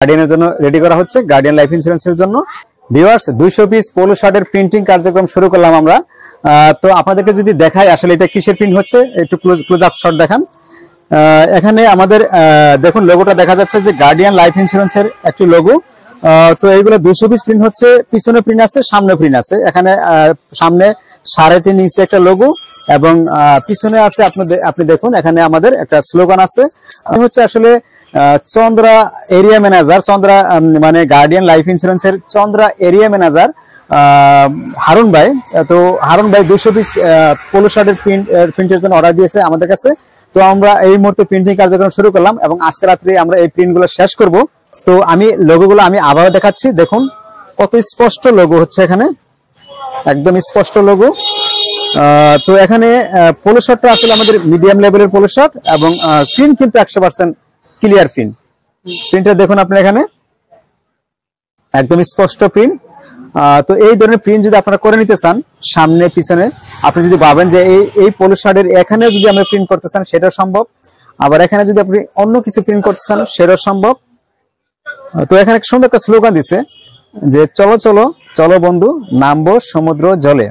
গার্ডিয়ানের জন্য রেডি করা হচ্ছে, গার্ডিয়ান লাইফ ইন্স্যুরেন্সের জন্য। ভিউয়ার্স, 200 পিস পোলো শার্টের প্রিন্টিং কার্যক্রম শুরু করলাম আমরা। তো আপনাদেরকে যদি দেখাই আসলে এটা কিসের প্রিন্ট হচ্ছে, একটু ক্লোজ আপ শট দেখান। এখানে আমাদের দেখুন লোগোটা দেখা যাচ্ছে যে গার্ডিয়ান লাইফ ইন্স্যুরেন্সের একটি লোগো। তো এইগুলো 200 পিস প্রিন্ট হচ্ছে, পিছনে প্রিন্ট আছে, সামনে প্রিন্ট আছে। এখানে সামনে 3.5 ইঞ্চি একটা লোগো এবং পিছনে আছে আপনি দেখুন এখানে আমাদের একটা স্লোগান আছে। হচ্ছে আসলে চন্দ্রা এরিয়া ম্যানেজার, চন্দ্রা মানে গার্ডিয়ান লাইফ ইন্স্যুরেন্সের চন্দ্রা এরিয়া ম্যানেজার হারুন ভাই। তো হারুন ভাই 200 পিস পোলো শার্টের প্রিন্টের জন্য অর্ডার দিয়েছে আমাদের কাছে। তো আমরা এই মুহূর্তে প্রিন্টিং কার্যক্রম শুরু করলাম এবং আজকে রাত্রে আমরা এই প্রিন্টগুলো শেষ করব। তো আমি লোগোগুলো আমি আবারও দেখাচ্ছি, দেখুন কত স্পষ্ট লোগো হচ্ছে, এখানে একদম স্পষ্ট লোগো। তো এখানে পোলো শার্টটা আসলে আমাদের মিডিয়াম লেভেলের পোলো শার্ট এবং প্রিন্ট কিন্তু 100% ক্লিয়ার প্রিন্টটা দেখুন আপনি এখানে একদম স্পষ্ট প্রিন্ট। তো এই ধরনের প্রিন্ট যদি আপনারা করে নিতে চান সামনে পিছনে, আপনি যদি ভাবেন যে এই পোলো শার্টের এখানে যদি আমরা প্রিন্ট করতে চান সেটাও সম্ভব, আবার এখানে যদি আপনি অন্য কিছু প্রিন্ট করতে চান সেটাও সম্ভব। তো এখানে সুন্দর একটা স্লোগান দিছে যে চলো চলো চলো বন্ধু, নামবো সমুদ্র জলে,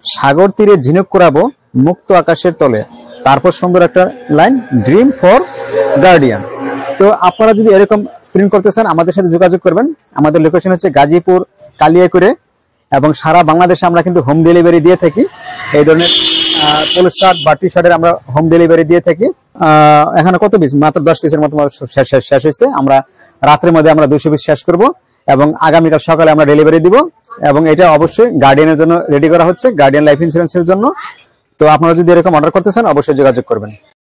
সাগর তীরে ঝিনুক কুড়াবো মুক্ত আকাশের তলে। তারপর সুন্দর একটা লাইন, ড্রিম ফর গার্ডিয়ান। তো আপনারা যদি এরকম প্রিন্ট করতে চান আমাদের সাথে যোগাযোগ করবেন। আমাদের লোকেশন হচ্ছে গাজীপুর কালিয়াকুড়ে এবং সারা বাংলাদেশে আমরা কিন্তু হোম ডেলিভারি দিয়ে থাকি। এই ধরনের পোলো শার্ট বা টি শার্টের আমরা হোম ডেলিভারি দিয়ে থাকি। এখানে কত পিস? মাত্র 10 পিসের মতো শেষ হয়েছে। আমরা রাত্রের মধ্যে আমরা 200 পিস শেষ করব এবং আগামীকাল সকালে আমরা ডেলিভারি দিব। এবং এটা অবশ্যই গার্ডিয়ানের জন্য রেডি করা হচ্ছে, গার্ডিয়ান লাইফ ইন্স্যুরেন্সের জন্য। তো আপনারা যদি এরকম অর্ডার করতে চান অবশ্যই যোগাযোগ করবেন।